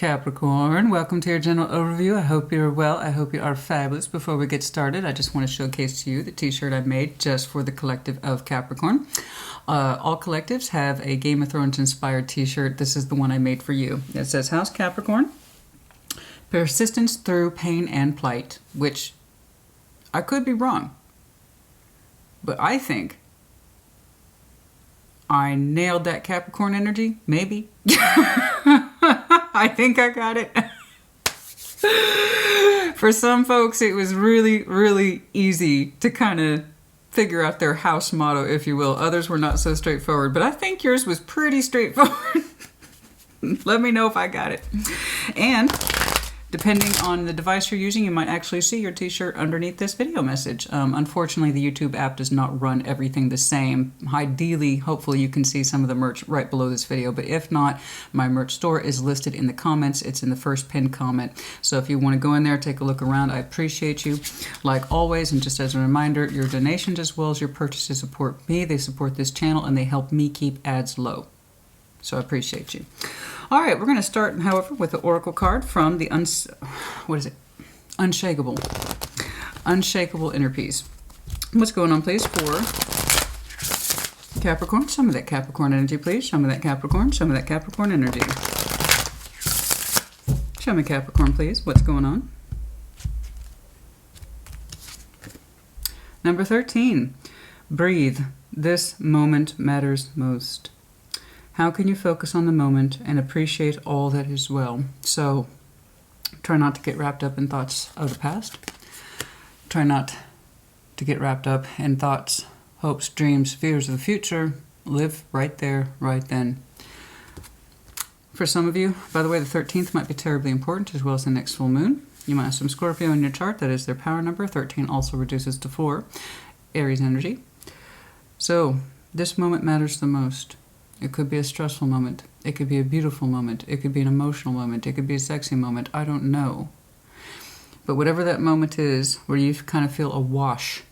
Capricorn, welcome to your general overview. I hope you're well. I hope you are fabulous. Before we get started, I just want to showcase to you the t-shirt I made just for the collective of Capricorn. All collectives have a Game of Thrones inspired t-shirt. This is the one I made for you. It says, House Capricorn, persistence through pain and plight, which I could be wrong, but I think I nailed that Capricorn energy, maybe. I think I got it. For some folks, it was really, really easy to kind of figure out their house motto, if you will. Others were not so straightforward, but I think yours was pretty straightforward. Let me know if I got it. And depending on the device you're using, you might actually see your t-shirt underneath this video message. Unfortunately, the YouTube app does not run everything the same. Ideally, hopefully you can see some of the merch right below this video, but if not, my merch store is listed in the comments. It's in the first pinned comment. So if you want to go in there, take a look around. I appreciate you. Like always, and just as a reminder, your donations as well as your purchases support me. They support this channel and they help me keep ads low. So I appreciate you. All right, we're going to start, however, with the Oracle card from the Unshakable. Unshakable Inner Peace. What's going on, please, for Capricorn? Show me that Capricorn energy, please. Show me that Capricorn. Show me that Capricorn energy. Show me Capricorn, please. What's going on? Number 13. Breathe. This moment matters most. How can you focus on the moment and appreciate all that is well? So try not to get wrapped up in thoughts of the past. Try not to get wrapped up in thoughts, hopes, dreams, fears of the future. Live right there, right then. For some of you, by the way, the 13th might be terribly important, as well as the next full moon. You might have some Scorpio in your chart. That is their power number. 13 also reduces to 4. Aries energy. So this moment matters the most. It could be a stressful moment. It could be a beautiful moment. It could be an emotional moment. It could be a sexy moment. I don't know. But whatever that moment is, where you kind of feel a wash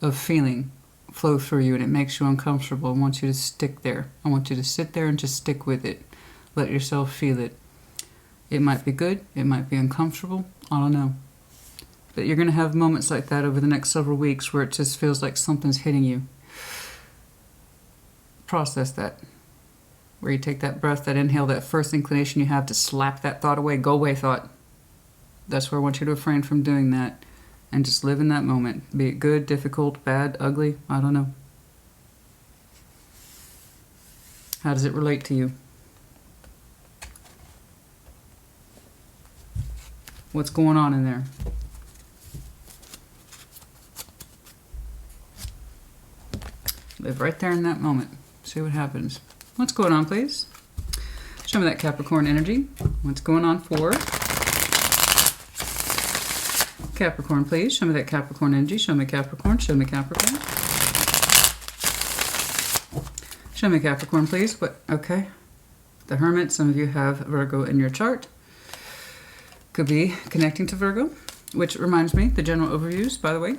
of feeling flow through you and it makes you uncomfortable, I want you to stick there. I want you to sit there and just stick with it. Let yourself feel it. It might be good. It might be uncomfortable. I don't know. But you're going to have moments like that over the next several weeks where it just feels like something's hitting you. Process that. Where you take that breath, that inhale, that first inclination you have to slap that thought away. Go away, thought. That's where I want you to refrain from doing that. And just live in that moment. Be it good, difficult, bad, ugly. I don't know. How does it relate to you? What's going on in there? Live right there in that moment. See what happens. What's going on, please? Show me that Capricorn energy. What's going on for Capricorn, please? Show me that Capricorn energy. Show me Capricorn. Show me Capricorn. Show me Capricorn, please. What? Okay. The Hermit. Some of you have Virgo in your chart. Could be connecting to Virgo, which reminds me, the general overviews, by the way,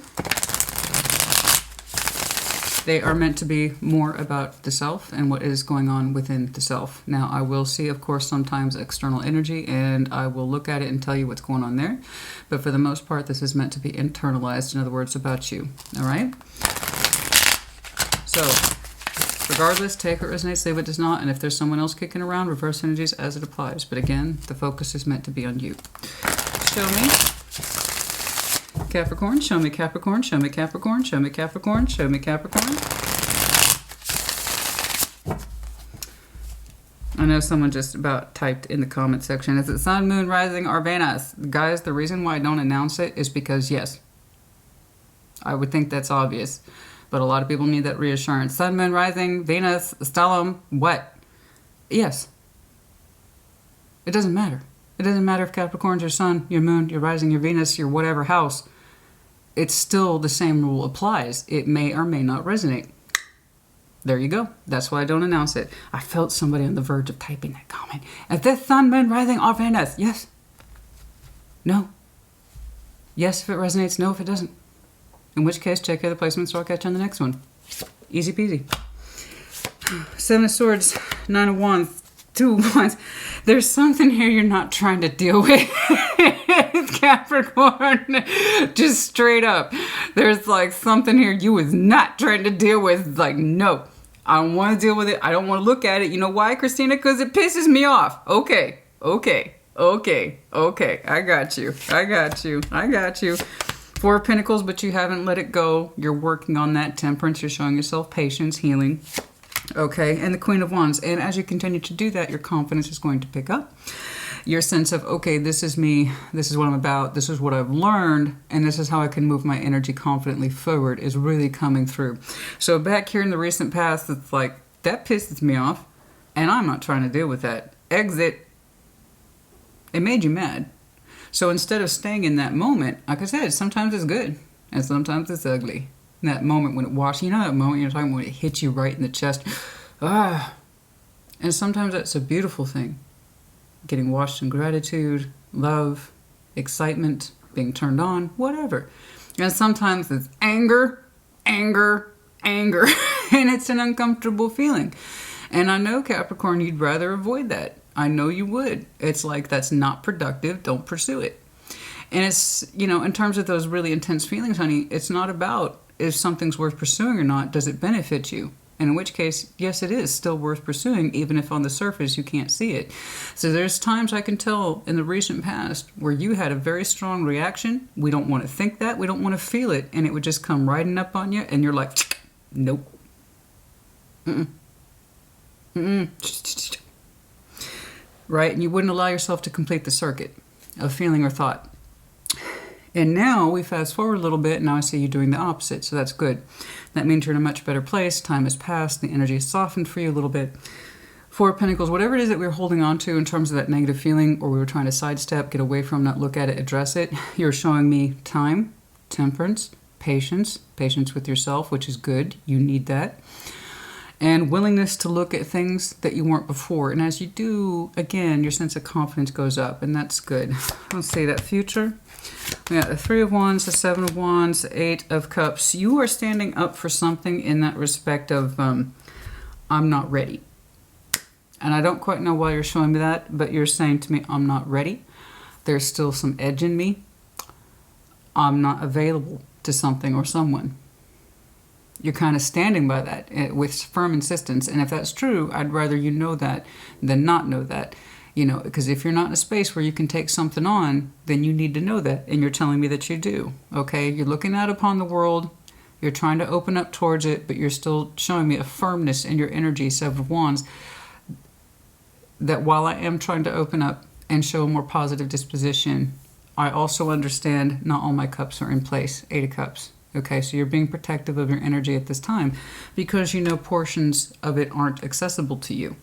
they are meant to be more about the self and what is going on within the self. Now, I will see, of course, sometimes external energy, and I will look at it and tell you what's going on there. But for the most part, this is meant to be internalized, in other words, about you. All right? So, regardless, take what resonates, leave what does not, and if there's someone else kicking around, reverse energies as it applies. But again, the focus is meant to be on you. Show me Capricorn, show me Capricorn, show me Capricorn, show me Capricorn, show me Capricorn. I know someone just about typed in the comment section, is it Sun, Moon, Rising, or Venus? Guys, the reason why I don't announce it is because, yes, I would think that's obvious, but a lot of people need that reassurance. Sun, Moon, Rising, Venus, Stellum, what? Yes. It doesn't matter. It doesn't matter if Capricorn's your Sun, your Moon, your Rising, your Venus, your whatever house. It's still the same rule applies. It may or may not resonate. There you go. That's why I don't announce it. I felt somebody on the verge of typing that comment. Is this Sun, Moon, Rising, or Venus? Yes. No. Yes if it resonates, no if it doesn't. In which case, check out the placements, so I'll catch you on the next one. Easy peasy. 7 of Swords, 9 of Wands, Two of Wands. There's something here you're not trying to deal with. Capricorn. Just straight up. There's like something here you was not trying to deal with. Like, no. I don't want to deal with it. I don't want to look at it. You know why, Christina? Because it pisses me off. Okay. I got you. Four of Pentacles, but you haven't let it go. You're working on that. Temperance. You're showing yourself patience, healing. Okay. And the Queen of Wands. And as you continue to do that, your confidence is going to pick up. Your sense of, okay, this is me, this is what I'm about, this is what I've learned, and this is how I can move my energy confidently forward is really coming through. So back here in the recent past, it's like, that pisses me off, and I'm not trying to deal with that. Exit. It made you mad. So instead of staying in that moment, like I said, sometimes it's good, and sometimes it's ugly. In that moment when it washes, you know that moment you're talking about when it hits you right in the chest? Ah. And sometimes that's a beautiful thing. Getting washed in gratitude, love, excitement, being turned on, whatever. And sometimes it's anger, and it's an uncomfortable feeling. And I know, Capricorn, you'd rather avoid that. I know you would. It's like, that's not productive. Don't pursue it. And it's, you know, in terms of those really intense feelings, honey, it's not about if something's worth pursuing or not. Does it benefit you? And in which case, yes, it is still worth pursuing, even if on the surface you can't see it. So there's times I can tell in the recent past where you had a very strong reaction. We don't want to think that. We don't want to feel it. And it would just come riding up on you. And you're like, nope. Right? And you wouldn't allow yourself to complete the circuit of feeling or thought. And now we fast forward a little bit, and now I see you doing the opposite, so that's good. That means you're in a much better place. Time has passed. The energy has softened for you a little bit. Four of Pentacles, whatever it is that we're holding on to in terms of that negative feeling, or we were trying to sidestep, get away from, not look at it, address it, you're showing me time, temperance, patience with yourself, which is good. You need that. And willingness to look at things that you weren't before. And as you do, again, your sense of confidence goes up, and that's good. Let's see, that future. We got the Three of Wands, the Seven of Wands, the Eight of Cups. You are standing up for something in that respect of, I'm not ready. And I don't quite know why you're showing me that, but you're saying to me, I'm not ready. There's still some edge in me. I'm not available to something or someone. You're kind of standing by that with firm insistence. And if that's true, I'd rather you know that than not know that. You know, because if you're not in a space where you can take something on, then you need to know that. And you're telling me that you do. Okay? You're looking out upon the world. You're trying to open up towards it, but you're still showing me a firmness in your energy, Seven of Wands, that while I am trying to open up and show a more positive disposition, I also understand not all my cups are in place. Eight of Cups. Okay, so you're being protective of your energy at this time because you know portions of it aren't accessible to you.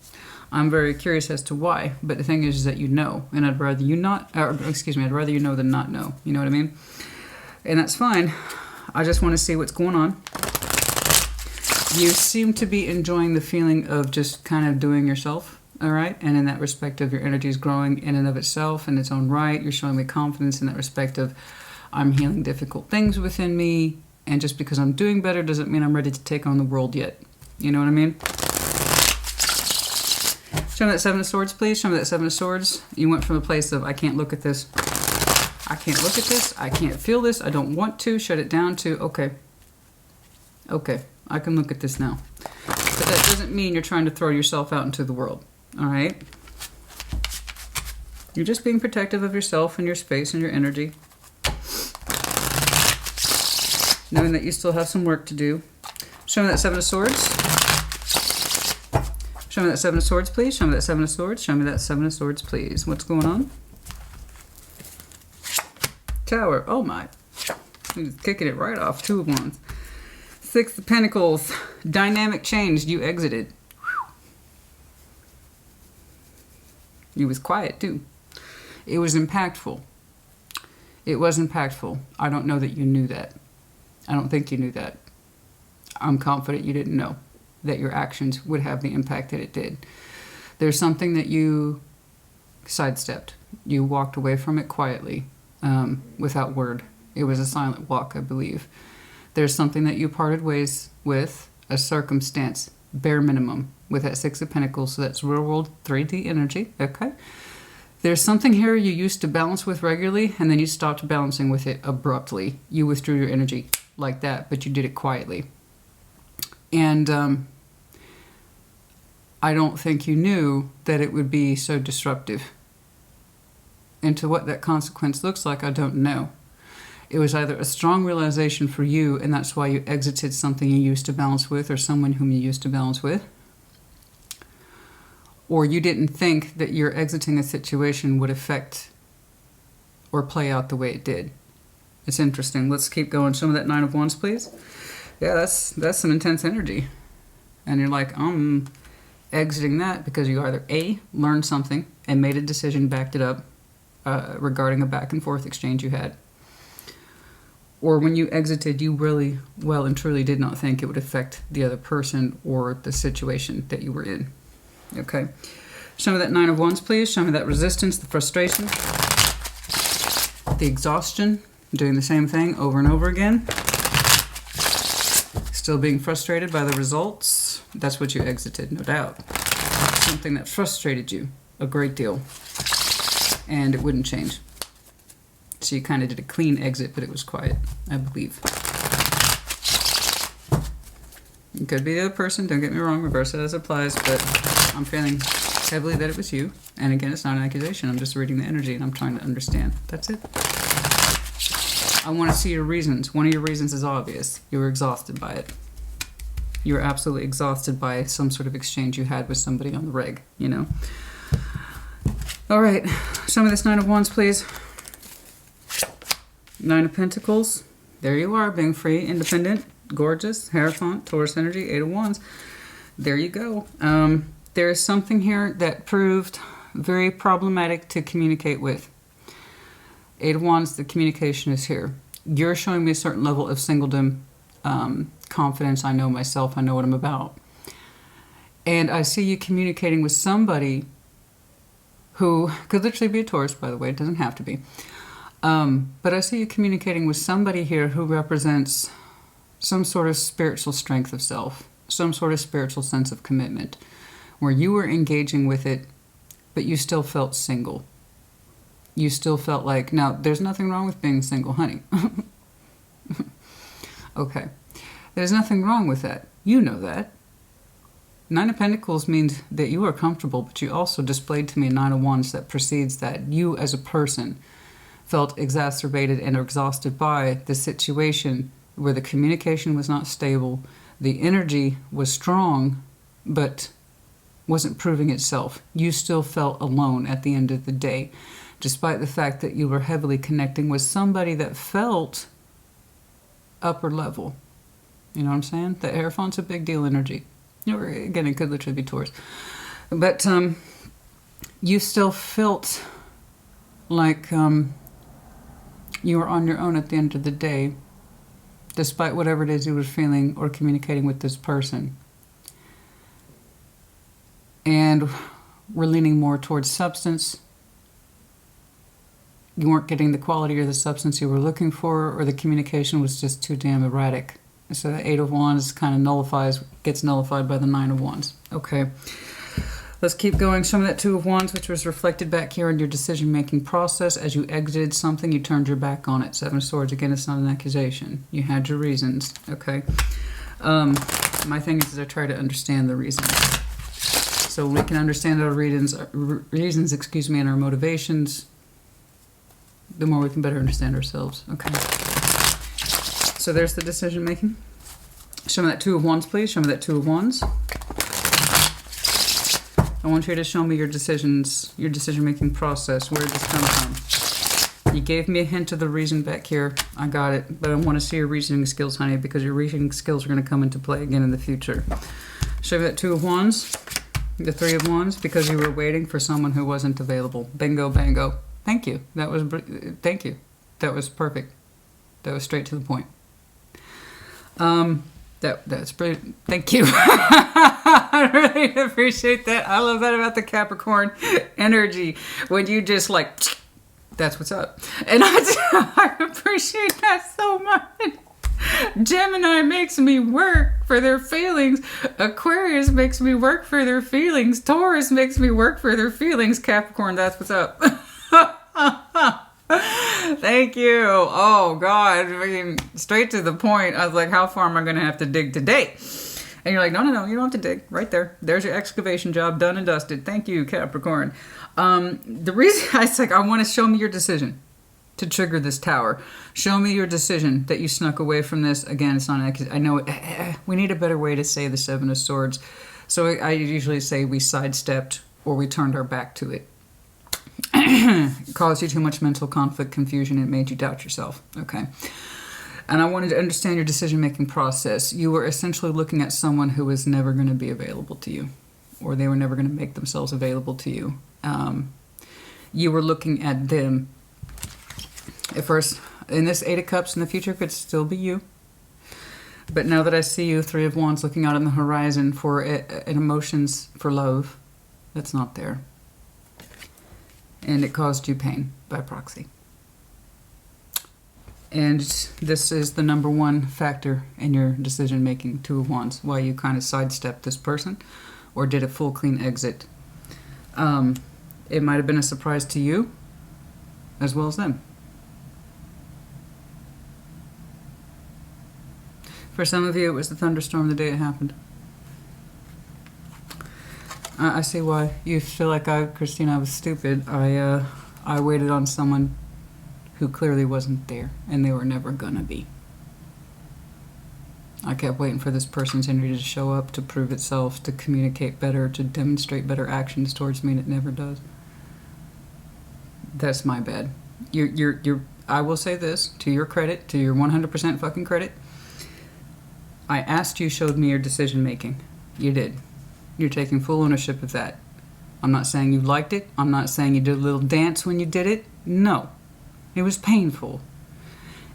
I'm very curious as to why, but the thing is that you know, and I'd rather you not, I'd rather you know than not know. You know what I mean? And that's fine. I just want to see what's going on. You seem to be enjoying the feeling of just kind of doing yourself, all right? And in that respect of your energy is growing in and of itself in its own right. You're showing me confidence in that respect of I'm healing difficult things within me, and just because I'm doing better doesn't mean I'm ready to take on the world yet. You know what I mean? Show me that Seven of Swords, please. Show me that Seven of Swords. You went from a place of, I can't look at this. I can't look at this. I can't feel this. I don't want to. Shut it down to, okay. Okay, I can look at this now. But that doesn't mean you're trying to throw yourself out into the world. All right? You're just being protective of yourself and your space and your energy. Knowing that you still have some work to do. Show me that Seven of Swords. Show me that Seven of Swords, please. Show me that Seven of Swords. Show me that Seven of Swords, please. What's going on? Tower. Oh my. He's kicking it right off. Two of Wands. Six of Pentacles. Dynamic change. You exited. You was quiet too. It was impactful. It was impactful. I don't know that you knew that. I don't think you knew that. I'm confident you didn't know that your actions would have the impact that it did. There's something that you sidestepped. You walked away from it quietly, without word. It was a silent walk, I believe. There's something that you parted ways with, a circumstance bare minimum with that Six of Pentacles. So that's real world 3D energy. Okay. There's something here you used to balance with regularly, and then you stopped balancing with it abruptly. You withdrew your energy like that, but you did it quietly. And I don't think you knew that it would be so disruptive. And to what that consequence looks like, I don't know. It was either a strong realization for you, and that's why you exited something you used to balance with, or someone whom you used to balance with. Or you didn't think that your exiting a situation would affect or play out the way it did. It's interesting. Let's keep going. Some of that Nine of Wands, please. Yeah, that's some intense energy. And you're like, I'm exiting that because you either A, learned something and made a decision, backed it up regarding a back and forth exchange you had. Or when you exited, you really well and truly did not think it would affect the other person or the situation that you were in. Okay. Show me that Nine of Wands, please. Show me that resistance, the frustration, the exhaustion, doing the same thing over and over again. Still being frustrated by the results. That's what you exited, no doubt. Something that frustrated you a great deal. And it wouldn't change. So you kind of did a clean exit, but it was quiet, I believe. It could be the other person, don't get me wrong, reverse it as applies, but I'm feeling heavily that it was you. And again, it's not an accusation, I'm just reading the energy and I'm trying to understand. That's it. I want to see your reasons. One of your reasons is obvious. You were exhausted by it. You were absolutely exhausted by some sort of exchange you had with somebody on the reg, you know. All right, show me this Nine of Wands, please. Nine of Pentacles. There you are, being free, independent, gorgeous, Hierophant, Taurus energy, Eight of Wands. There you go. There is something here that proved very problematic to communicate with. Eight of Wands, the communication is here. You're showing me a certain level of singledom, confidence. I know myself. I know what I'm about. And I see you communicating with somebody who could literally be a Taurus, by the way. It doesn't have to be. But I see you communicating with somebody here who represents some sort of spiritual strength of self, some sort of spiritual sense of commitment, where you were engaging with it, but you still felt single. You still felt like, now, there's nothing wrong with being single, honey. Okay. There's nothing wrong with that. You know that. Nine of Pentacles means that you are comfortable, but you also displayed to me Nine of Wands that precedes that. You, as a person, felt exacerbated and exhausted by the situation where the communication was not stable, the energy was strong, but wasn't proving itself. You still felt alone at the end of the day, despite the fact that you were heavily connecting with somebody that felt upper level. You know what I'm saying? The Hierophant's a big deal energy. You know, again, it could literally be Taurus. But you still felt like you were on your own at the end of the day, despite whatever it is you were feeling or communicating with this person. And we're leaning more towards substance. You weren't getting the quality or the substance you were looking for, or the communication was just too damn erratic. So the Eight of Wands kind of gets nullified by the Nine of Wands. Okay. Let's keep going. Show me that Two of Wands, which was reflected back here in your decision-making process. As you exited something, you turned your back on it. Seven of Swords, again, it's not an accusation. You had your reasons, okay? My thing is I try to understand the reasons. So we can understand our reasons, and our motivations, the more we can better understand ourselves, okay? So there's the decision-making. Show me that Two of Wands, please. Show me that Two of Wands. I want you to show me your decisions, your decision-making process. Where did this come from? You gave me a hint of the reason back here. I got it. But I want to see your reasoning skills, honey, because your reasoning skills are going to come into play again in the future. Show me that Two of Wands. The Three of Wands, because you were waiting for someone who wasn't available. Bingo, bango. Thank you. Thank you. That was perfect. That was straight to the point. That's brilliant. Thank you. I really appreciate that. I love that about the Capricorn energy. When you just like, that's what's up. And I appreciate that so much. Gemini makes me work for their feelings. Aquarius makes me work for their feelings. Taurus makes me work for their feelings. Capricorn, that's what's up. Thank you. Oh, God. I mean, straight to the point. I was like, how far am I going to have to dig today? And you're like, no, you don't have to dig. Right there. There's your excavation job done and dusted. Thank you, Capricorn. The reason I was like, I want to show me your decision to trigger this tower. Show me your decision that you snuck away from this. Again, it's not, I know we need a better way to say the Seven of Swords. So I usually say we sidestepped or we turned our back to it. It caused you too much mental conflict, confusion, and made you doubt yourself. Okay. And I wanted to understand your decision-making process. You were essentially looking at someone who was never going to be available to you, or they were never going to make themselves available to you. You were looking at them. At first, in this Eight of Cups in the future could still be you. But now that I see you, Three of Wands, looking out on the horizon for emotions for love, that's not there. And it caused you pain by proxy. And this is the number one factor in your decision-making, Two of Wands, why you kind of sidestepped this person or did a full clean exit. It might have been a surprise to you as well as them. For some of you, it was the thunderstorm the day it happened. I see why you feel like Christina, I was stupid. I waited on someone who clearly wasn't there, and they were never gonna be. I kept waiting for this person's energy to show up, to prove itself, to communicate better, to demonstrate better actions towards me, and it never does. That's my bad. I will say this, to your credit, to your 100% fucking credit. I asked you, showed me your decision making. You did. You're taking full ownership of that. I'm not saying you liked it. I'm not saying you did a little dance when you did it. No. It was painful.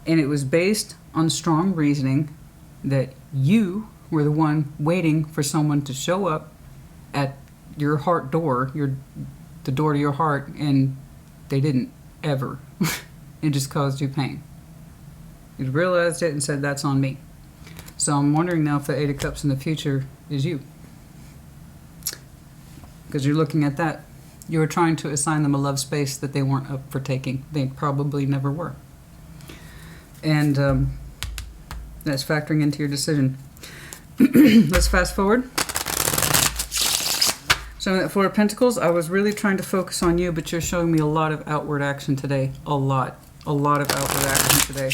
And it was based on strong reasoning that you were the one waiting for someone to show up at your heart door, the door to your heart, and they didn't, ever. It just caused you pain. You realized it and said, that's on me. So I'm wondering now if the Eight of Cups in the future is you. Because you're looking at that. You were trying to assign them a love space that they weren't up for taking. They probably never were. And that's factoring into your decision. Let's fast forward. So that Four of Pentacles, I was really trying to focus on you, but you're showing me a lot of outward action today. A lot of outward action today.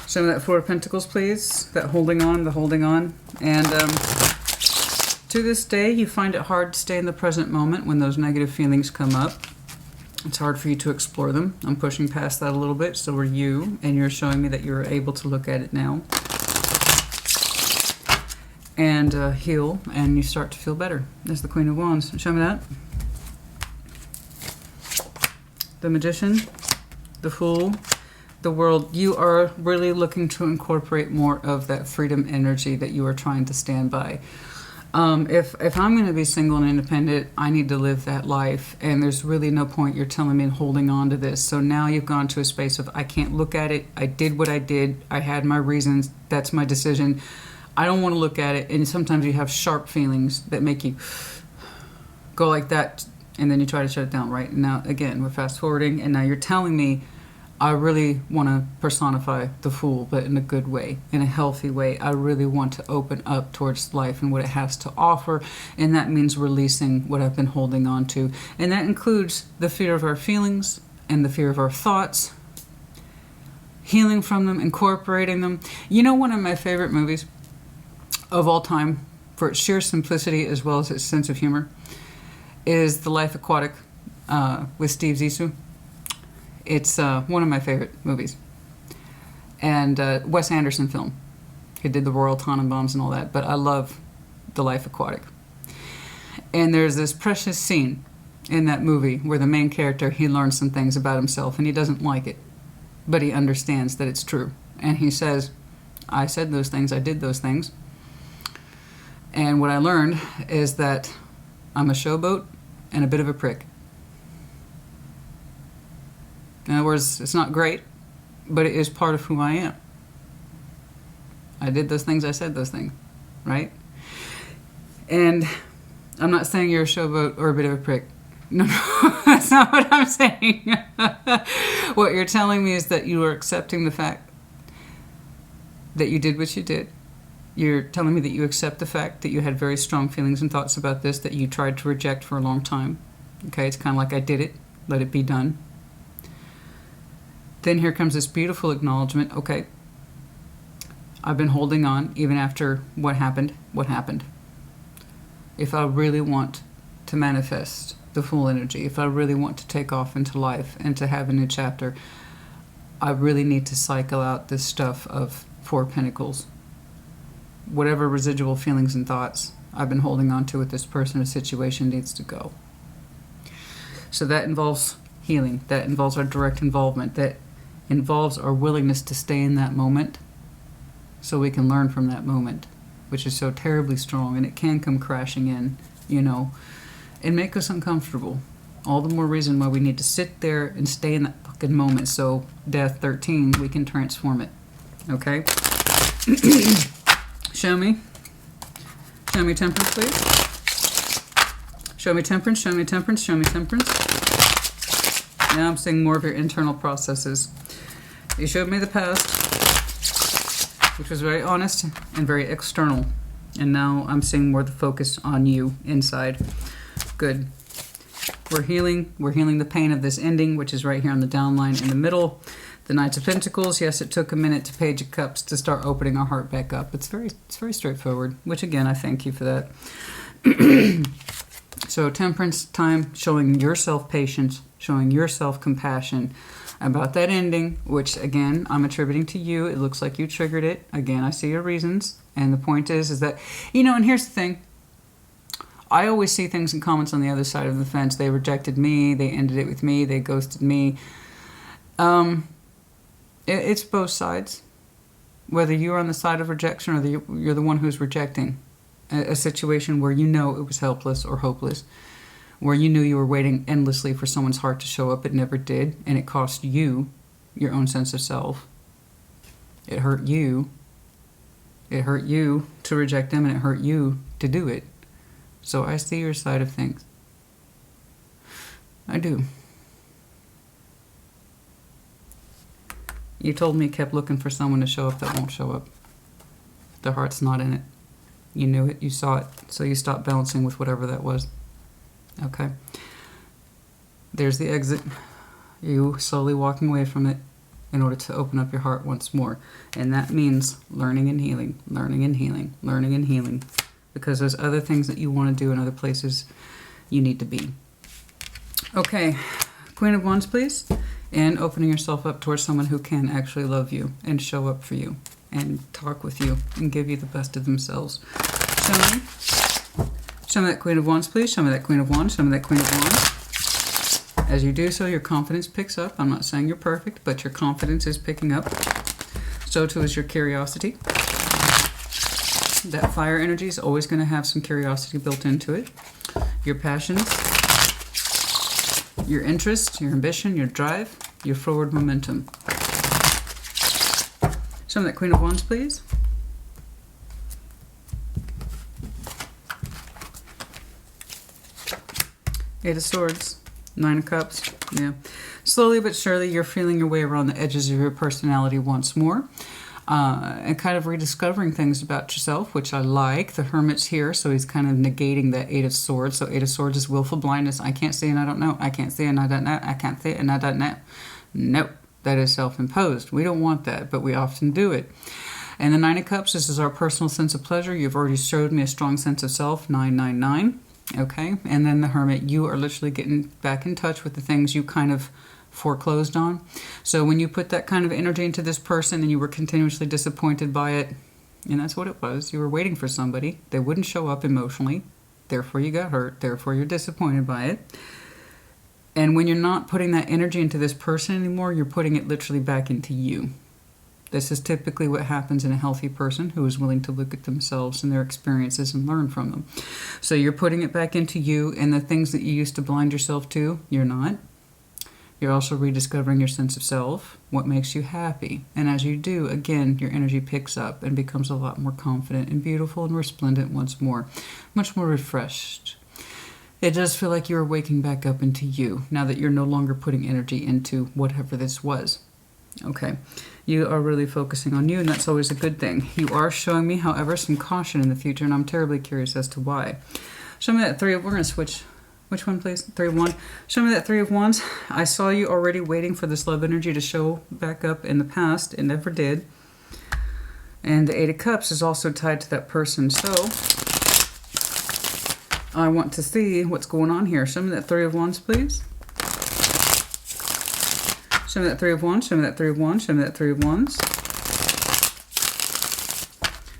Show me that Four of Pentacles, please. That holding on, the holding on. And to this day, you find it hard to stay in the present moment when those negative feelings come up. It's hard for you to explore them. I'm pushing past that a little bit, so are you. And you're showing me that you're able to look at it now. And heal, and you start to feel better. That's the Queen of Wands. Show me that. The Magician, the Fool, the World. You are really looking to incorporate more of that freedom energy that you are trying to stand by. If I'm going to be single and independent, I need to live that life, and there's really no point you're telling me holding on to this. So now you've gone to a space of, I can't look at it. I did what I did. I had my reasons. That's my decision. I don't want to look at it. And sometimes you have sharp feelings that make you go like that, and then you try to shut it down, right? And now, again, we're fast forwarding, and now you're telling me I really want to personify the Fool, but in a good way, in a healthy way. I really want to open up towards life and what it has to offer, and that means releasing what I've been holding on to. And that includes the fear of our feelings and the fear of our thoughts, healing from them, incorporating them. You know, one of my favorite movies of all time, for its sheer simplicity as well as its sense of humor, is The Life Aquatic with Steve Zissou. It's one of my favorite movies. And Wes Anderson film. He did the Royal Tenenbaums and all that, but I love The Life Aquatic. And there's this precious scene in that movie where the main character, he learns some things about himself and he doesn't like it, but he understands that it's true. And he says, I said those things, I did those things. And what I learned is that I'm a showboat and a bit of a prick. In other words, it's not great, but it is part of who I am. I did those things, I said those things, right? And I'm not saying you're a showboat or a bit of a prick. No, that's not what I'm saying. What you're telling me is that you are accepting the fact that you did what you did. You're telling me that you accept the fact that you had very strong feelings and thoughts about this that you tried to reject for a long time. Okay, it's kind of like I did it, let it be done. Then here comes this beautiful acknowledgement. Okay, I've been holding on even after what happened. If I really want to manifest the full energy, if I really want to take off into life and to have a new chapter, I really need to cycle out this stuff of Four of Pentacles. Whatever residual feelings and thoughts I've been holding on to with this person or situation needs to go. So that involves healing. That involves our direct involvement. That involves our willingness to stay in that moment so we can learn from that moment, which is so terribly strong, and it can come crashing in, and make us uncomfortable. All the more reason why we need to sit there and stay in that fucking moment so Death 13, we can transform it. Okay? Show me. Show me Temperance, please. Show me Temperance, show me Temperance, show me Temperance. Now I'm seeing more of your internal processes. You showed me the past, which was very honest and very external. And now I'm seeing more the focus on you inside. Good. We're healing the pain of this ending, which is right here on the downline in the middle. The Knights of Pentacles, yes, it took a minute to Page of Cups to start opening our heart back up. It's very straightforward, which again, I thank you for that. So Temperance time, showing yourself patience, showing yourself compassion about that ending, which again, I'm attributing to you. It looks like you triggered it. Again, I see your reasons. And the point is that, and here's the thing. I always see things in comments on the other side of the fence. They rejected me. They ended it with me. They ghosted me. It's both sides. Whether you're on the side of rejection or you're the one who's rejecting a situation where it was helpless or hopeless, where you knew you were waiting endlessly for someone's heart to show up, it never did, and it cost you your own sense of self. It hurt you. It hurt you to reject them, and it hurt you to do it. So I see your side of things. I do. You told me you kept looking for someone to show up that won't show up. Their heart's not in it. You knew it, you saw it, so you stopped balancing with whatever that was. Okay? There's the exit. You slowly walking away from it in order to open up your heart once more. And that means learning and healing, learning and healing, learning and healing. Because there's other things that you want to do in other places you need to be. Okay, Queen of Wands, please. And opening yourself up towards someone who can actually love you and show up for you and talk with you and give you the best of themselves. Show me. Show me that Queen of Wands, please. Show me that Queen of Wands. Show me that Queen of Wands. As you do so, your confidence picks up. I'm not saying you're perfect, but your confidence is picking up. So too is your curiosity. That fire energy is always going to have some curiosity built into it. Your passions, your interest, your ambition, your drive, your forward momentum. Show me that Queen of Wands, please. Eight of Swords. Nine of Cups. Yeah. Slowly but surely, you're feeling your way around the edges of your personality once more. And kind of rediscovering things about yourself, which I like. The Hermit's here, so he's kind of negating that Eight of Swords. So Eight of Swords is willful blindness. I can't see and I don't know. I can't see and I don't know. I can't see and I don't know. Nope. That is self-imposed. We don't want that, but we often do it. And the Nine of Cups, this is our personal sense of pleasure. You've already showed me a strong sense of self, 999. Okay? And then the Hermit, you are literally getting back in touch with the things you kind of foreclosed on. So when you put that kind of energy into this person and you were continuously disappointed by it, and that's what it was, you were waiting for somebody. They wouldn't show up emotionally. Therefore you got hurt. Therefore you're disappointed by it. And when you're not putting that energy into this person anymore, you're putting it literally back into you. This is typically what happens in a healthy person who is willing to look at themselves and their experiences and learn from them. So you're putting it back into you, and the things that you used to blind yourself to, you're not. You're also rediscovering your sense of self, what makes you happy. And as you do, again, your energy picks up and becomes a lot more confident and beautiful and resplendent once more, much more refreshed. It does feel like you're waking back up into you now that you're no longer putting energy into whatever this was. Okay, you are really focusing on you, and that's always a good thing. You are showing me, however, some caution in the future, and I'm terribly curious as to why. Show me that we're going to switch. Which one, please? 3 of Wands. Show me that 3 of Wands. I saw you already waiting for this love energy to show back up in the past. It never did. And the 8 of Cups is also tied to that person. So I want to see what's going on here. Show me that 3 of Wands, please. Show me that 3 of Wands. Show me that 3 of Wands. Show me that 3 of Wands.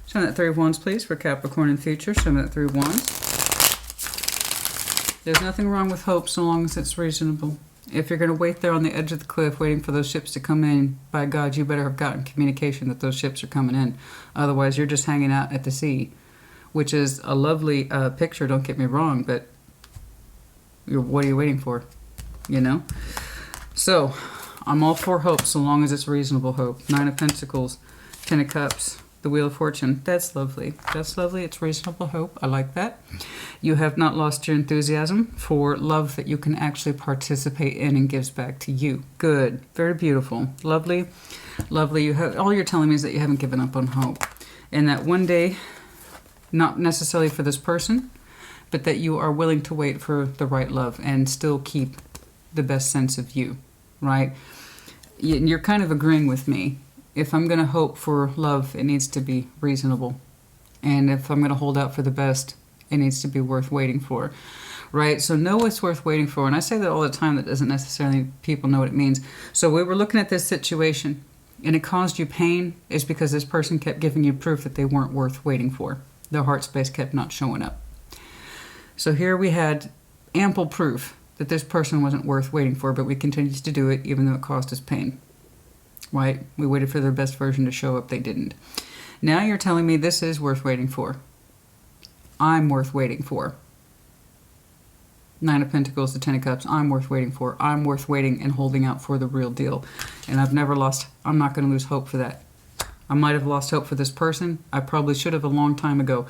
Show me that 3 of Wands, please, for Capricorn in the future. Show me that 3 of Wands. There's nothing wrong with hope so long as it's reasonable. If you're going to wait there on the edge of the cliff waiting for those ships to come in, by God, you better have gotten communication that those ships are coming in. Otherwise, you're just hanging out at the sea, which is a lovely picture, don't get me wrong, but what are you waiting for? You know? So, I'm all for hope so long as it's reasonable hope. 9 of Pentacles, 10 of Cups, the Wheel of Fortune. That's lovely. That's lovely. It's reasonable hope. I like that. You have not lost your enthusiasm for love that you can actually participate in and gives back to you. Good. Very beautiful. Lovely. Lovely. You have, all you're telling me is that you haven't given up on hope. And that one day, not necessarily for this person, but that you are willing to wait for the right love and still keep the best sense of you, right? You're kind of agreeing with me. If I'm going to hope for love, it needs to be reasonable. And if I'm going to hold out for the best, it needs to be worth waiting for, right? So know what's worth waiting for. And I say that all the time. That doesn't necessarily people know what it means. So we were looking at this situation and it caused you pain is because this person kept giving you proof that they weren't worth waiting for. Their heart space kept not showing up. So here we had ample proof that this person wasn't worth waiting for, but we continued to do it even though it caused us pain. Right? We waited for their best version to show up. They didn't. Now you're telling me this is worth waiting for. I'm worth waiting for. 9 of Pentacles, the 10 of Cups. I'm worth waiting for. I'm worth waiting and holding out for the real deal. And I've never lost, I'm not going to lose hope for that. I might have lost hope for this person. I probably should have a long time ago.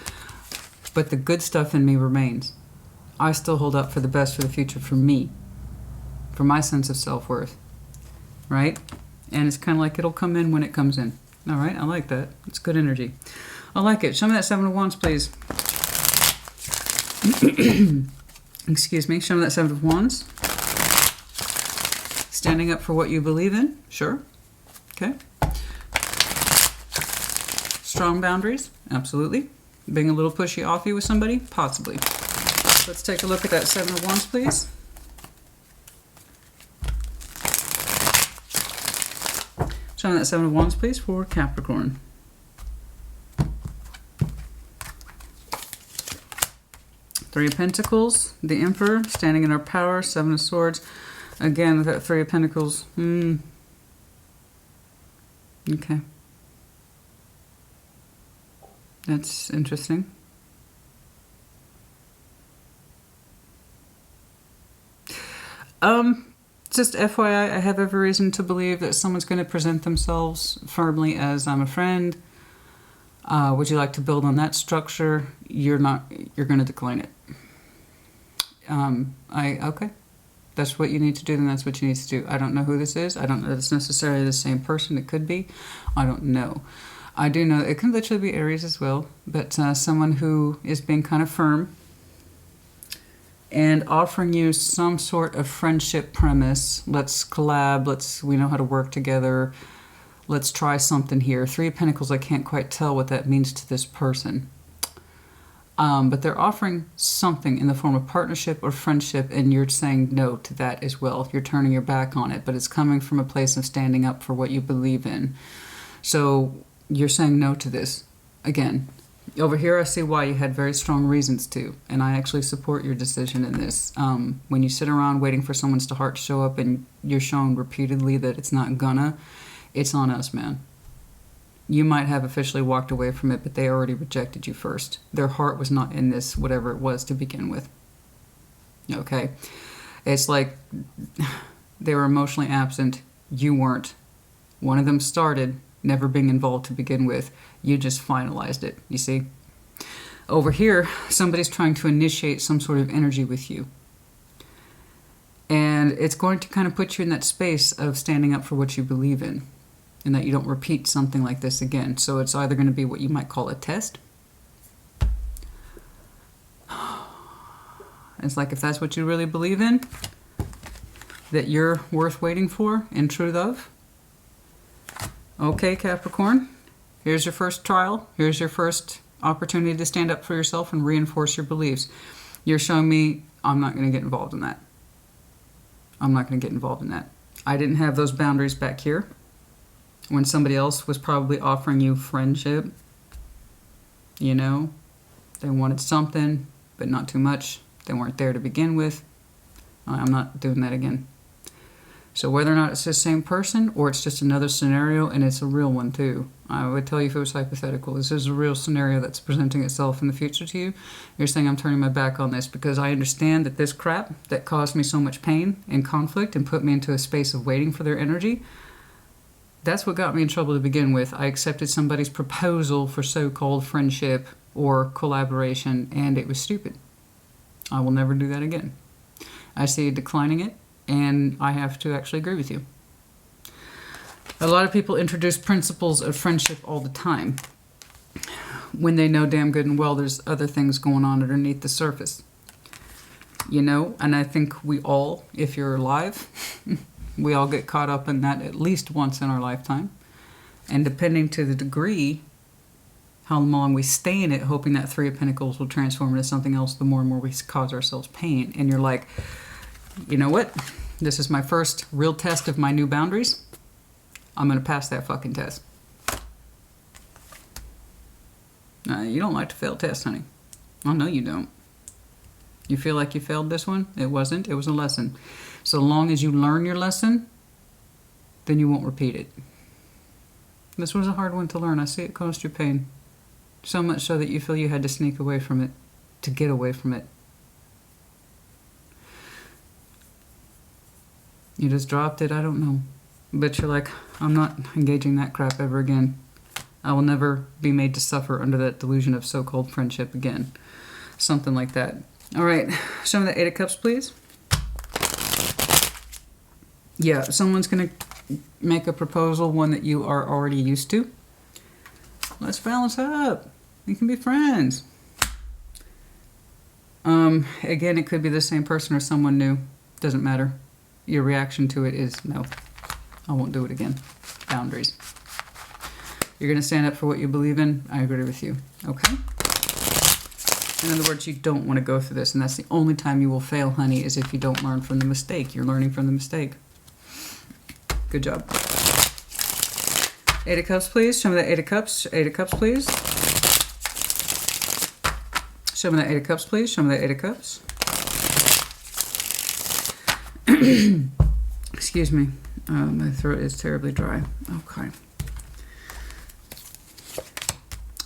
But the good stuff in me remains. I still hold up for the best for the future for me. For my sense of self-worth. Right? And it's kind of like it'll come in when it comes in. All right, I like that. It's good energy. I like it. Show me that 7 of Wands, please. Excuse me. Show me that 7 of Wands. Standing up for what you believe in. Sure. Okay. Strong boundaries. Absolutely. Being a little pushy offy with somebody. Possibly. Let's take a look at that 7 of Wands, please. Show me that 7 of Wands, please, for Capricorn. Three of Pentacles, the Emperor, standing in our power, 7 of Swords. Again, with that 3 of Pentacles. Okay. That's interesting. Just FYI, I have every reason to believe that someone's going to present themselves firmly as I'm a friend. Would you like to build on that structure? You're going to decline it. Okay. That's what you need to do, then that's what you need to do. I don't know who this is. I don't know if it's necessarily the same person. It could be. I don't know. I do know it can literally be Aries as well, but someone who is being kind of firm and offering you some sort of friendship premise. Let's collab. We know how to work together. Let's try something here. 3 of Pentacles, I can't quite tell what that means to this person. But they're offering something in the form of partnership or friendship, and you're saying no to that as well. You're turning your back on it, but it's coming from a place of standing up for what you believe in. So you're saying no to this. Again, over here I see why you had very strong reasons to, and I actually support your decision in this. When you sit around waiting for someone's heart to show up and you're shown repeatedly that it's not gonna, it's on us, man. You might have officially walked away from it, but they already rejected you first. Their heart was not in this, whatever it was to begin with. Okay? It's like They were emotionally absent. You weren't. One of them started never being involved to begin with. You just finalized it, you see? Over here, somebody's trying to initiate some sort of energy with you. And it's going to kind of put you in that space of standing up for what you believe in, and that you don't repeat something like this again. So it's either going to be what you might call a test. It's like, if that's what you really believe in, that you're worth waiting for and truth of. Okay, Capricorn, here's your first trial. Here's your first opportunity to stand up for yourself and reinforce your beliefs. You're showing me I'm not going to get involved in that. I'm not going to get involved in that. I didn't have those boundaries back here when somebody else was probably offering you friendship. You know, they wanted something, but not too much. They weren't there to begin with. I'm not doing that again. So whether or not it's the same person or it's just another scenario, and it's a real one too. I would tell you if it was hypothetical. This is a real scenario that's presenting itself in the future to you. You're saying I'm turning my back on this because I understand that this crap that caused me so much pain and conflict and put me into a space of waiting for their energy, that's what got me in trouble to begin with. I accepted somebody's proposal for so-called friendship or collaboration, and it was stupid. I will never do that again. I see you declining it, and I have to actually agree with you. A lot of people introduce principles of friendship all the time when they know damn good and well there's other things going on underneath the surface. You know, and I think we all, if you're alive, we all get caught up in that at least once in our lifetime. And depending to the degree, how long we stay in it, hoping that Three of Pentacles will transform into something else, the more and more we cause ourselves pain. And you're like, you know what? This is my first real test of my new boundaries. I'm going to pass that fucking test. You don't like to fail tests, honey. Oh, no, you don't. You feel like you failed this one? It wasn't. It was a lesson. So long as you learn your lesson, then you won't repeat it. This was a hard one to learn. I see it caused you pain. So much so that you feel you had to sneak away from it to get away from it. You just dropped it, I don't know. But you're like, I'm not engaging that crap ever again. I will never be made to suffer under that delusion of so-called friendship again. Something like that. All right, show me the Eight of Cups, please. Yeah, someone's going to make a proposal, one that you are already used to. Let's balance up. You can be friends. Again, it could be the same person or someone new. Doesn't matter. Your reaction to it is no. I won't do it again. Boundaries. You're going to stand up for what you believe in. I agree with you. Okay? In other words, you don't want to go through this, and that's the only time you will fail, honey, is if you don't learn from the mistake. You're learning from the mistake. Good job. Eight of Cups, please. Show me the Eight of Cups. Eight of Cups, please. Show me the Eight of Cups, please. Show me the Eight of Cups. Excuse me. My throat is terribly dry. Okay.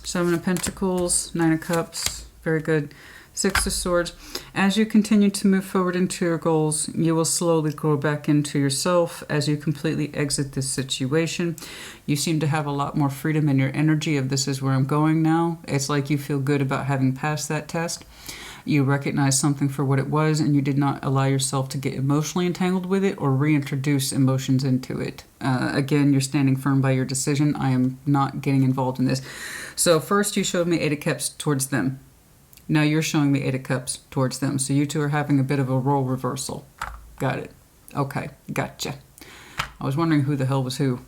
Seven of Pentacles, Nine of Cups. Very good. Six of Swords. As you continue to move forward into your goals, you will slowly grow back into yourself as you completely exit this situation. You seem to have a lot more freedom in your energy of this is where I'm going now. It's like you feel good about having passed that test. You recognize something for what it was, and you did not allow yourself to get emotionally entangled with it or reintroduce emotions into it. Again, you're standing firm by your decision. I am not getting involved in this. So first you showed me Eight of Cups towards them. Now you're showing me Eight of Cups towards them. So you two are having a bit of a role reversal. Got it. Okay, gotcha. I was wondering who the hell was who.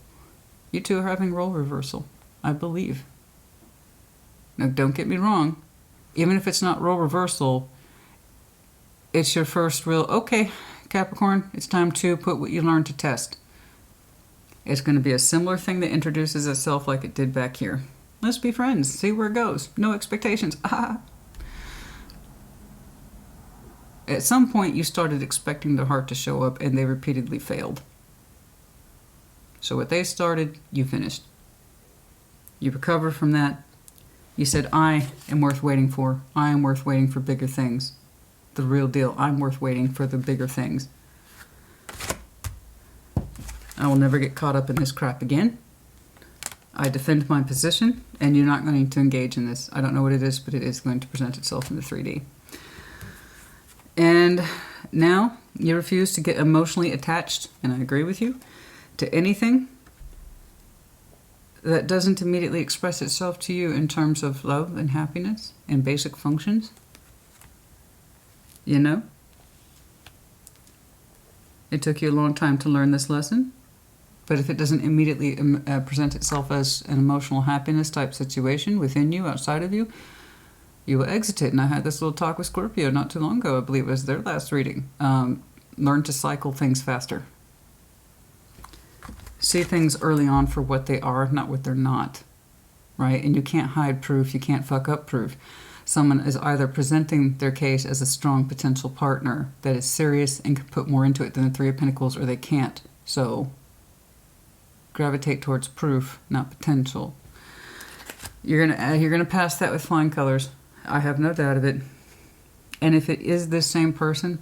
You two are having role reversal, I believe. Now don't get me wrong. Even if it's not role reversal, it's your first real, okay, Capricorn, it's time to put what you learned to test. It's going to be a similar thing that introduces itself like it did back here. Let's be friends. See where it goes. No expectations. Ah. At some point, you started expecting their heart to show up, and they repeatedly failed. So what they started, you finished. You recovered from that. You said, I am worth waiting for. I am worth waiting for bigger things. The real deal. I'm worth waiting for the bigger things. I will never get caught up in this crap again. I defend my position, and you're not going to engage in this. I don't know what it is, but it is going to present itself in the 3D. And now you refuse to get emotionally attached, and I agree with you, to anything that doesn't immediately express itself to you in terms of love and happiness and basic functions. You know? It took you a long time to learn this lesson, but if it doesn't immediately present itself as an emotional happiness type situation within you, outside of you, you will exit it. And I had this little talk with Scorpio not too long ago. I believe it was their last reading. Learn to cycle things faster. See things early on for what they are, not what they're not. Right? And you can't hide proof. You can't fuck up proof. Someone is either presenting their case as a strong potential partner that is serious and can put more into it than the Three of Pentacles, or they can't. So gravitate towards proof, not potential. You're gonna pass that with flying colors. I have no doubt of it. And if it is this same person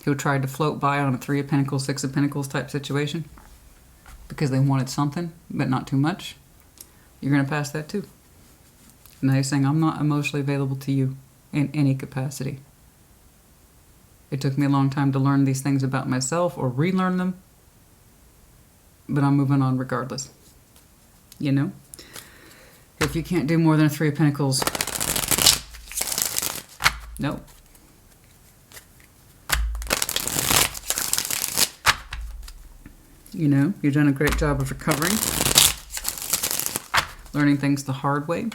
who tried to float by on a Three of Pentacles, Six of Pentacles type situation because they wanted something, but not too much, you're going to pass that too. Now you're saying, I'm not emotionally available to you in any capacity. It took me a long time to learn these things about myself or relearn them, but I'm moving on regardless. You know? If you can't do more than a Three of Pentacles, no. You know, you've done a great job of recovering, learning things the hard way,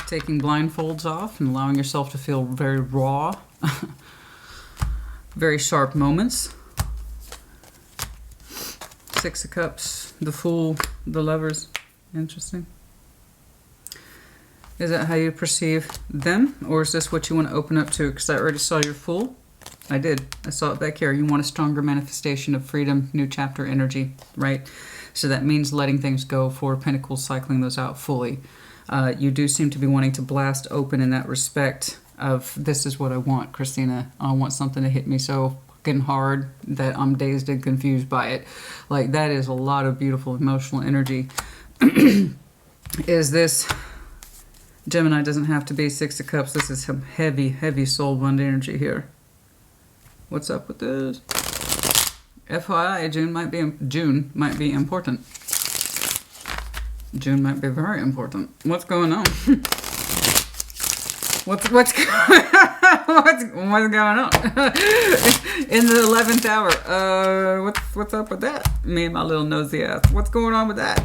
taking blindfolds off and allowing yourself to feel very raw, very sharp moments. Six of Cups, the Fool, the Lovers. Interesting. Is that how you perceive them? Or is this what you want to open up to? Because I already saw your Fool. I did. I saw it back here. You want a stronger manifestation of freedom, new chapter energy, right? So that means letting things go, Four of Pentacles, cycling those out fully. You do seem to be wanting to blast open in that respect of, this is what I want, Christina. I want something to hit me so fucking hard that I'm dazed and confused by it. Like, that is a lot of beautiful emotional energy. Is this... Gemini doesn't have to be Six of Cups. This is some heavy, heavy soul bond energy here. What's up with this? FYI, June might be important. June might be very important. What's going on? what's going on? In the 11th hour. What's up with that? Me and my little nosy ass. What's going on with that?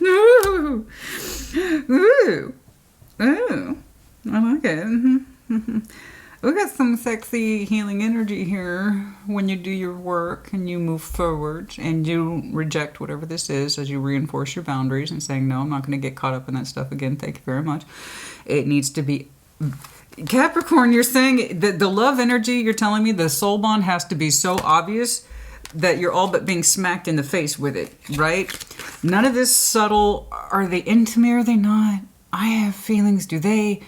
Ooh. Ooh. Ooh. I like it. We got some sexy healing energy here when you do your work and you move forward and you reject whatever this is as you reinforce your boundaries and saying, no, I'm not going to get caught up in that stuff again. Thank you very much. It needs to be... Capricorn, you're saying that the love energy, you're telling me the soul bond has to be so obvious that you're all but being smacked in the face with it, right? None of this subtle, are they into me or are they not? I have feelings, do they...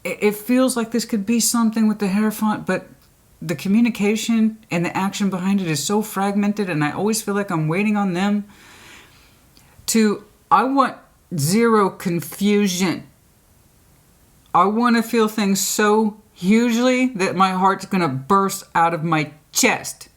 It feels like this could be something with the Hierophant, but the communication and the action behind it is so fragmented, and I always feel like I'm waiting on them to... I want zero confusion. I want to feel things so hugely that my heart's going to burst out of my chest.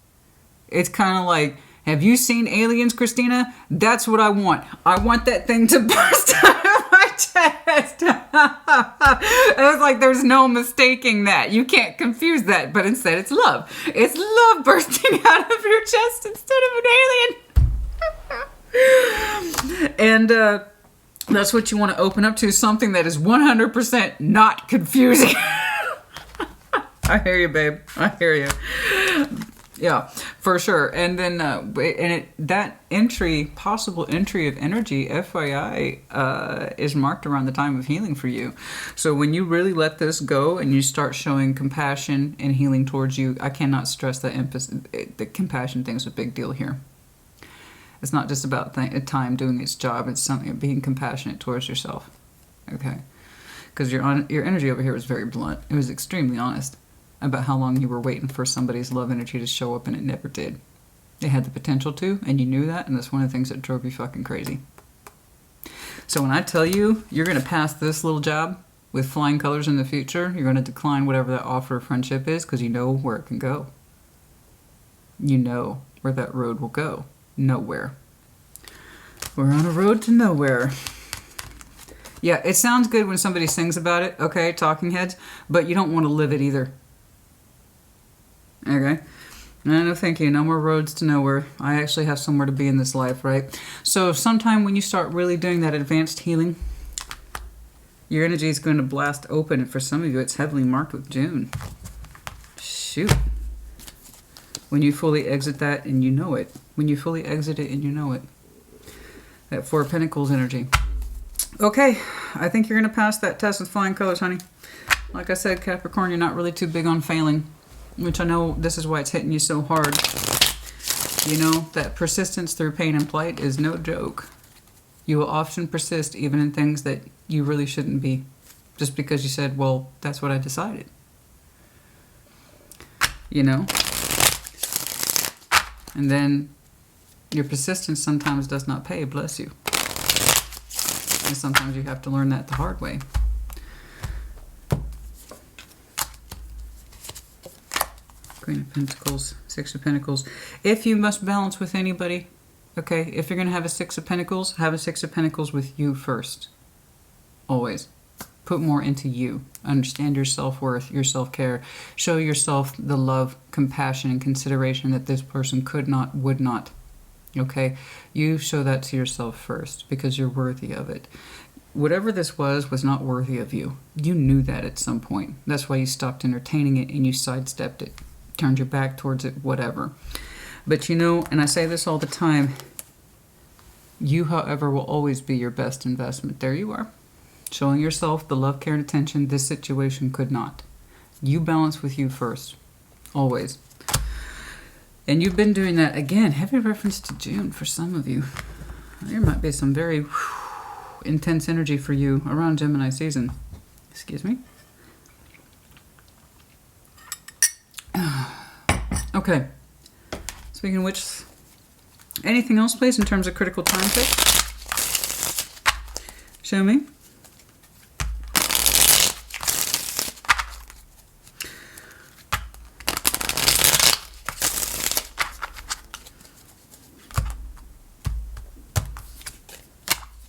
It's kind of like, have you seen Aliens, Christina? That's what I want. I want that thing to burst out of my chest. It was like, there's no mistaking that. You can't confuse that, but instead it's love. It's love bursting out of your chest instead of an alien. And that's what you want to open up to, something that is 100% not confusing. I hear you, babe. I hear you. Yeah, for sure. And then that entry, possible entry of energy, FYI, is marked around the time of healing for you. So when you really let this go and you start showing compassion and healing towards you, I cannot stress that the compassion thing is a big deal here. It's not just about time doing its job. It's something being compassionate towards yourself. Okay. because your energy over here was very blunt. It was extremely honest about how long you were waiting for somebody's love energy to show up, and it never did. It had the potential to, and you knew that, and that's one of the things that drove you fucking crazy. So when I tell you you're going to pass this little job with flying colors in the future, you're going to decline whatever that offer of friendship is, because you know where it can go. You know where that road will go. Nowhere. We're on a road to nowhere. Yeah, it sounds good when somebody sings about it, okay, talking heads, but you don't want to live it either. Okay? No, thank you. No more roads to nowhere. I actually have somewhere to be in this life, right? So sometime when you start really doing that advanced healing, your energy is going to blast open, and for some of you, it's heavily marked with June. Shoot. When you fully exit that and you know it. When you fully exit it and you know it. That Four of Pentacles energy. Okay, I think you're going to pass that test with flying colors, honey. Like I said, Capricorn, you're not really too big on failing, which I know this is why it's hitting you so hard. You know, that persistence through pain and plight is no joke. You will often persist even in things that you really shouldn't be, just because you said, well, that's what I decided. You know? And then your persistence sometimes does not pay, bless you. And sometimes you have to learn that the hard way. Queen of Pentacles, Six of Pentacles. If you must balance with anybody, okay, if you're going to have a Six of Pentacles, have a Six of Pentacles with you first. Always. Put more into you. Understand your self-worth, your self-care. Show yourself the love, compassion, and consideration that this person could not, would not. Okay? You show that to yourself first because you're worthy of it. Whatever this was not worthy of you. You knew that at some point. That's why you stopped entertaining it and you sidestepped it. Turned your back towards it, whatever. But you know, and I say this all the time, you, however, will always be your best investment. There you are. Showing yourself the love, care, and attention this situation could not. You balance with you first. Always. And you've been doing that, again, heavy reference to June for some of you. There might be some very intense energy for you around Gemini season. Excuse me. Okay. Speaking of which, anything else, please, in terms of critical time tips? Show me.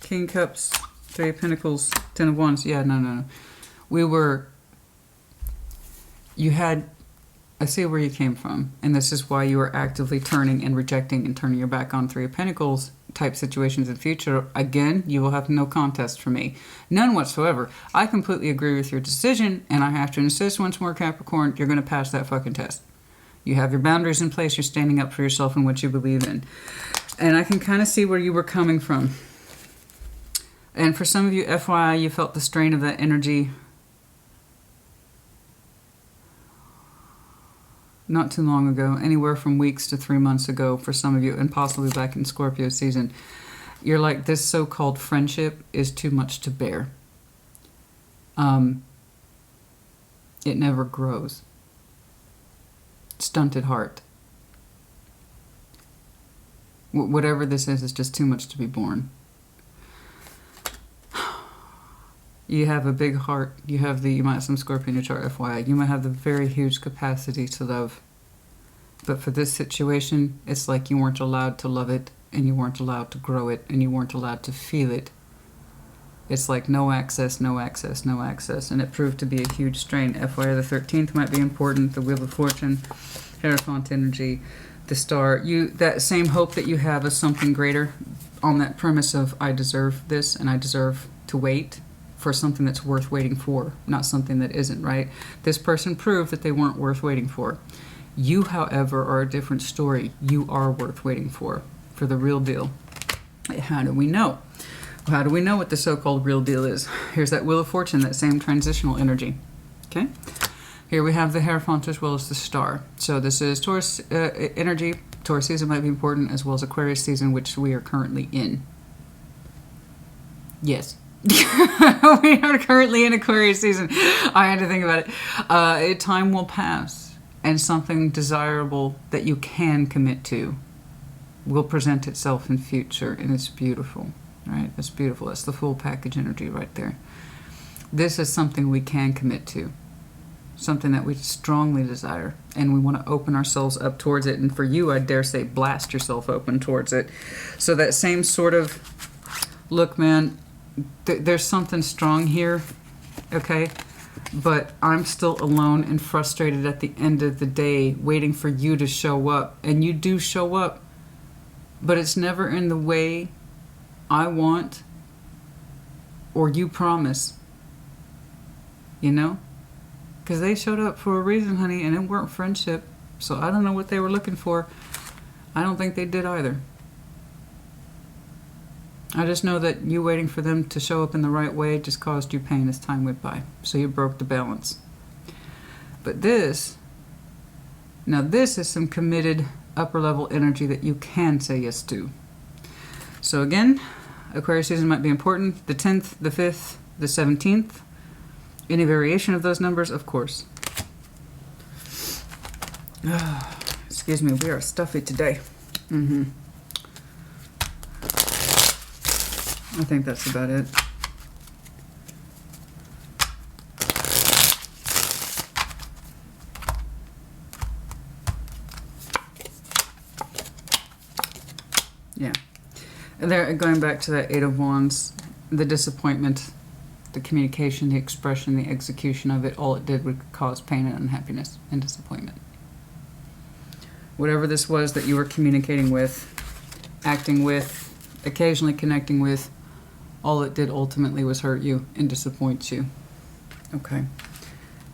King Cups, Three of Pentacles, Ten of Wands. Yeah, no. You had, I see where you came from. And this is why you are actively turning and rejecting and turning your back on Three of Pentacles type situations in the future. Again, you will have no contest for me. None whatsoever. I completely agree with your decision, and I have to insist once more, Capricorn, you're going to pass that fucking test. You have your boundaries in place. You're standing up for yourself and what you believe in. And I can kind of see where you were coming from. And for some of you, FYI, you felt the strain of that energy not too long ago, anywhere from weeks to 3 months ago for some of you, and possibly back in Scorpio season. You're like, this so-called friendship is too much to bear. It never grows. Stunted heart. Whatever this is just too much to be borne. You have a big heart. You might have some Scorpio in your chart, FYI. You might have the very huge capacity to love. But for this situation, it's like you weren't allowed to love it, and you weren't allowed to grow it, and you weren't allowed to feel it. It's like no access, no access, no access. And it proved to be a huge strain. FYI, the 13th might be important. The Wheel of Fortune, Hierophant energy, the Star. That same hope that you have of something greater on that premise of I deserve this and I deserve to wait for something that's worth waiting for, not something that isn't, right? This person proved that they weren't worth waiting for. You, however, are a different story. You are worth waiting for the real deal. How do we know? How do we know what the so-called real deal is? Here's that Wheel of Fortune, that same transitional energy. Okay? Here we have the Hierophant as well as the Star. So this is Taurus energy. Taurus season might be important, as well as Aquarius season, which we are currently in. Yes. We are currently in Aquarius season. I had to think about it. Time will pass, and something desirable that you can commit to will present itself in future, and it's beautiful, right? It's beautiful. That's the full package energy right there. This is something we can commit to, something that we strongly desire, and we want to open ourselves up towards it. And for you, I dare say, blast yourself open towards it. So that same sort of, look, man, there's something strong here, okay? But I'm still alone and frustrated at the end of the day, waiting for you to show up. And you do show up, but it's never in the way I want or you promise, you know? Because they showed up for a reason, honey, and it weren't friendship. So I don't know what they were looking for. I don't think they did either. I just know that you waiting for them to show up in the right way just caused you pain as time went by. So you broke the balance. But this, now this is some committed upper level energy that you can say yes to. So again, Aquarius season might be important. The 10th, the 5th, the 17th. Any variation of those numbers, of course. Excuse me, we are stuffy today. I think that's about it. Yeah. And there, going back to that Eight of Wands, the disappointment, the communication, the expression, the execution of it, all it did would cause pain and unhappiness and disappointment. Whatever this was that you were communicating with, acting with, occasionally connecting with, all it did ultimately was hurt you and disappoint you. Okay.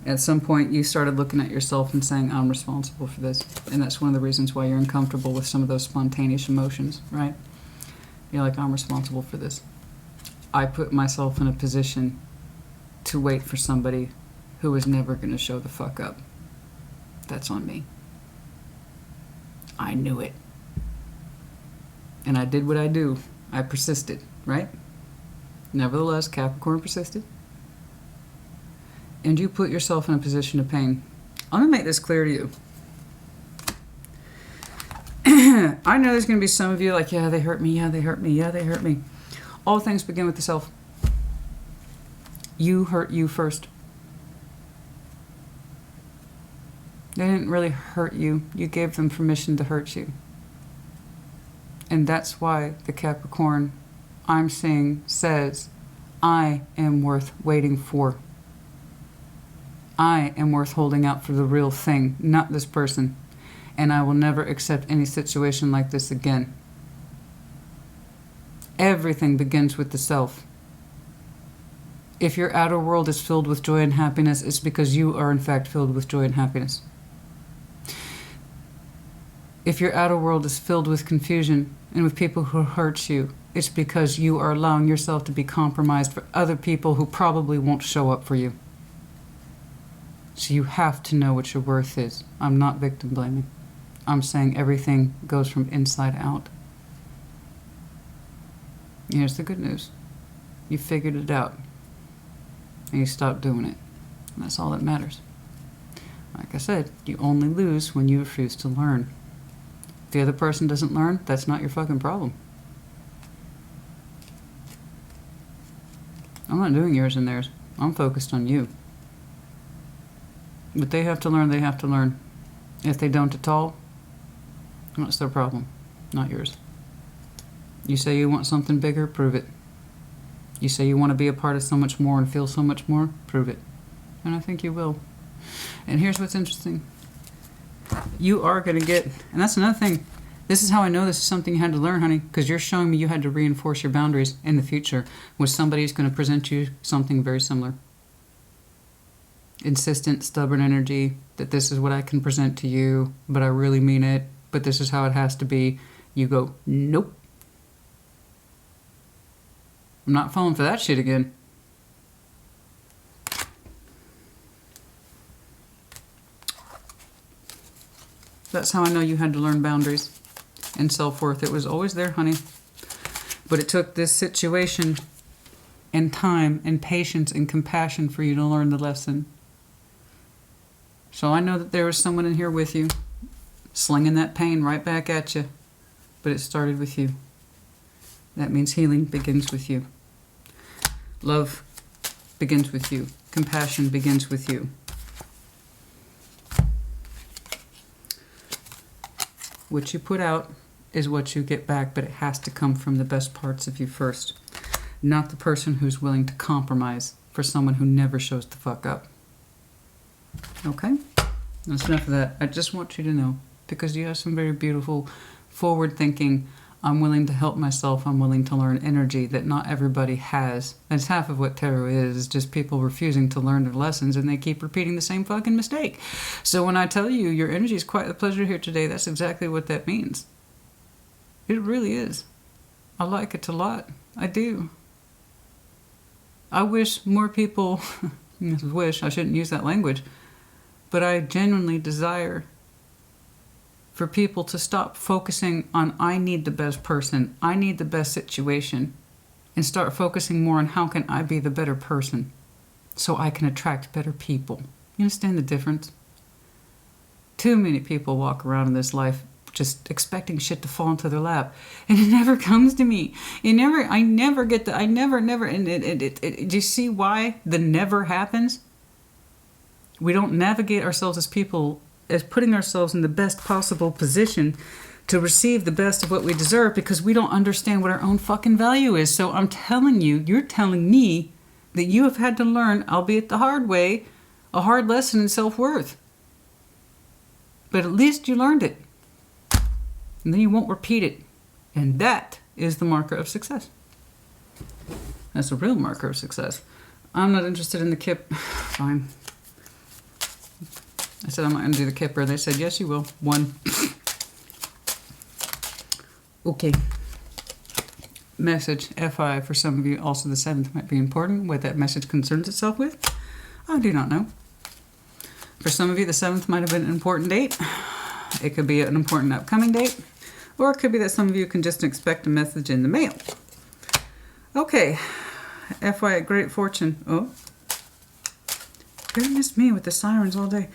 At some point, you started looking at yourself and saying, I'm responsible for this. And that's one of the reasons why you're uncomfortable with some of those spontaneous emotions, right? You're like, I'm responsible for this. I put myself in a position to wait for somebody who was never going to show the fuck up. That's on me. I knew it. And I did what I do. I persisted, right? Nevertheless, Capricorn persisted. And you put yourself in a position of pain. I'm going to make this clear to you. I know there's going to be some of you like, yeah, they hurt me, yeah, they hurt me, yeah, they hurt me. All things begin with the self. You hurt you first. They didn't really hurt you. You gave them permission to hurt you. And that's why the Capricorn I'm seeing says, I am worth waiting for. I am worth holding out for the real thing, not this person. And I will never accept any situation like this again. Everything begins with the self. If your outer world is filled with joy and happiness, it's because you are in fact filled with joy and happiness. If your outer world is filled with confusion and with people who hurt you, it's because you are allowing yourself to be compromised for other people who probably won't show up for you. So you have to know what your worth is. I'm not victim blaming. I'm saying everything goes from inside out. Here's the good news. You figured it out. And you stopped doing it. And that's all that matters. Like I said, you only lose when you refuse to learn. If the other person doesn't learn, that's not your fucking problem. I'm not doing yours and theirs. I'm focused on you. But they have to learn, they have to learn. If they don't at all, that's their problem, not yours. You say you want something bigger, prove it. You say you want to be a part of so much more and feel so much more, prove it. And I think you will. And here's what's interesting. You are going to get, and that's another thing, this is how I know this is something you had to learn, honey, because you're showing me you had to reinforce your boundaries in the future with somebody who's going to present you something very similar. Insistent, stubborn energy, that this is what I can present to you, but I really mean it, but this is how it has to be. You go, nope. I'm not falling for that shit again. That's how I know you had to learn boundaries and self-worth. It was always there, honey. But it took this situation and time and patience and compassion for you to learn the lesson. So I know that there is someone in here with you, slinging that pain right back at you, but it started with you. That means healing begins with you. Love begins with you. Compassion begins with you. What you put out is what you get back, but it has to come from the best parts of you first. Not the person who's willing to compromise for someone who never shows the fuck up. Okay? That's enough of that. I just want you to know, because you have some very beautiful, forward-thinking, I'm willing to help myself, I'm willing to learn energy that not everybody has. That's half of what tarot is just people refusing to learn their lessons, and they keep repeating the same fucking mistake. So when I tell you your energy is quite a pleasure here today, that's exactly what that means. It really is. I like it a lot. I do. I wish more people, wish, I shouldn't use that language, but I genuinely desire for people to stop focusing on I need the best person, I need the best situation, and start focusing more on how can I be the better person so I can attract better people. You understand the difference? Too many people walk around in this life just expecting shit to fall into their lap, and it never comes to me. I never get the, do you see why the never happens? We don't navigate ourselves as people as putting ourselves in the best possible position to receive the best of what we deserve, because we don't understand what our own fucking value is. So I'm telling you, you're telling me that you have had to learn, albeit the hard way, a hard lesson in self-worth. But at least you learned it. And then you won't repeat it. And that is the marker of success. That's a real marker of success. I'm not interested in the kip. Fine. I said I'm not going to do the kipper. They said, yes, you will. 1. Okay. Message, FI, for some of you. Also, the 7th might be important. What that message concerns itself with, I do not know. For some of you, the 7th might have been an important date. It could be an important upcoming date. Or it could be that some of you can just expect a message in the mail. Okay. FI, great fortune. Oh. Goodness me, with the sirens all day.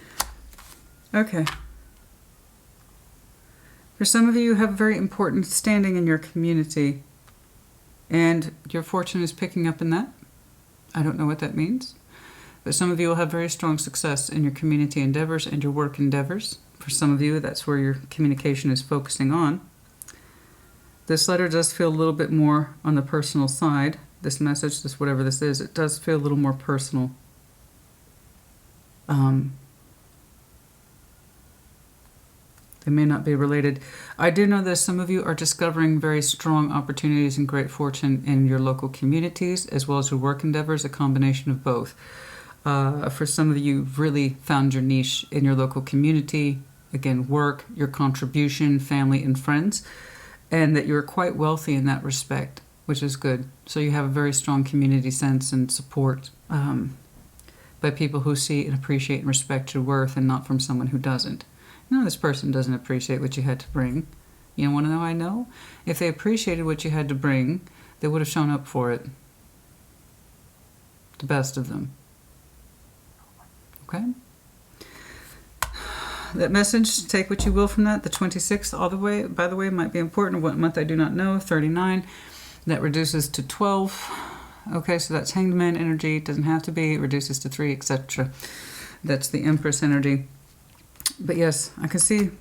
Okay. For some of you, you have a very important standing in your community, and your fortune is picking up in that. I don't know what that means, but some of you will have very strong success in your community endeavors and your work endeavors. For some of you, that's where your communication is focusing on. This letter does feel a little bit more on the personal side. This message, this whatever this is, it does feel a little more personal. They may not be related. I do know that some of you are discovering very strong opportunities and great fortune in your local communities, as well as your work endeavors, a combination of both. For some of you, you've really found your niche in your local community, again, work, your contribution, family, and friends, and that you're quite wealthy in that respect, which is good. So you have a very strong community sense and support by people who see and appreciate and respect your worth, and not from someone who doesn't. No, this person doesn't appreciate what you had to bring. You want to know how I know? If they appreciated what you had to bring, they would have shown up for it. The best of them. Okay? That message, take what you will from that. The 26th, all the way, by the way, might be important. What month I do not know. 39. That reduces to 12. Okay, so that's Hanged Man energy. It doesn't have to be. It reduces to 3, etc. That's the Empress energy. But yes, I can see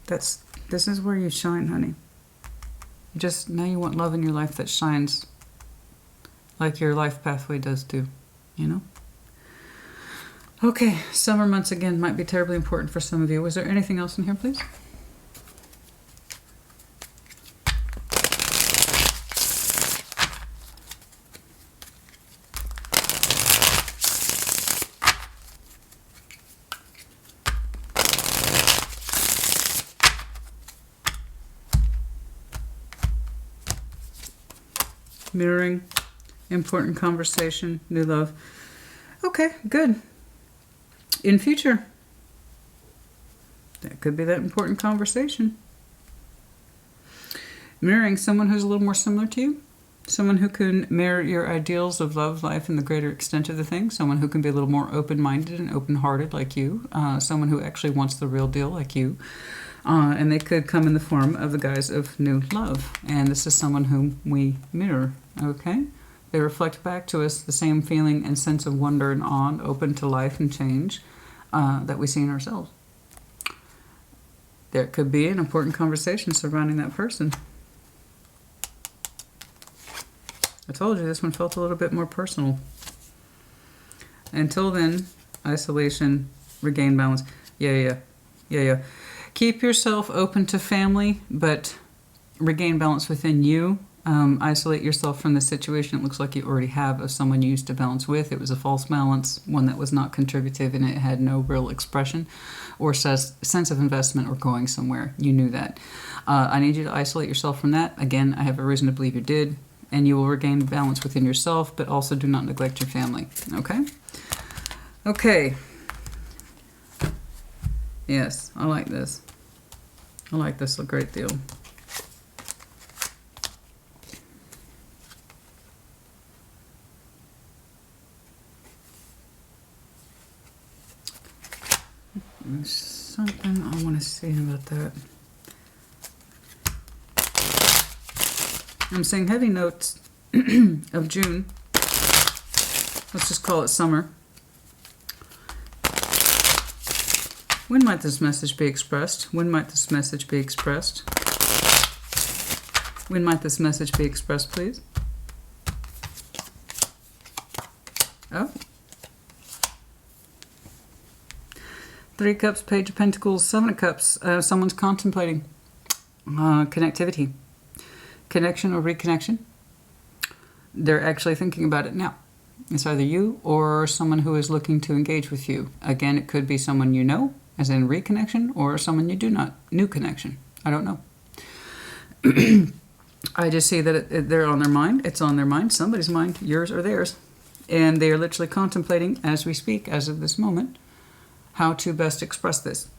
this is where you shine, honey. Now you want love in your life that shines like your life pathway does too, you know? Okay, summer months again might be terribly important for some of you. Was there anything else in here, please? Mirroring, important conversation, new love. Okay, good. In future, that could be that important conversation. Mirroring someone who's a little more similar to you, Someone who can mirror your ideals of love, life, and the greater extent of the thing. Someone who can be a little more open-minded and open-hearted like you. Someone who actually wants the real deal like you. And they could come in the form of the guise of new love. And this is someone whom we mirror, okay? They reflect back to us the same feeling and sense of wonder and awe, and open to life and change that we see in ourselves. There could be an important conversation surrounding that person. I told you this one felt a little bit more personal. Until then, isolation, regain balance. Yeah. Keep yourself open to family, but regain balance within you. Isolate yourself from the situation it looks like you already have of someone you used to balance with. It was a false balance, one that was not contributive, and it had no real expression or sense of investment or going somewhere. You knew that. I need you to isolate yourself from that. Again, I have a reason to believe you did. And you will regain balance within yourself, but also do not neglect your family. Okay? Okay. Yes, I like this. I like this a great deal. There's something I want to say about that. I'm saying heavy notes of June. Let's just call it summer. When might this message be expressed? When might this message be expressed? When might this message be expressed, please? Oh. 3 Cups, Page of Pentacles, 7 of Cups. Someone's contemplating connectivity. Connection or reconnection. They're actually thinking about it now. It's either you or someone who is looking to engage with you. Again, it could be someone you know, as in reconnection, or someone you do not. New connection. I don't know. I just see that they're on their mind. It's on their mind. Somebody's mind, yours or theirs. And they are literally contemplating, as we speak, as of this moment, how to best express this.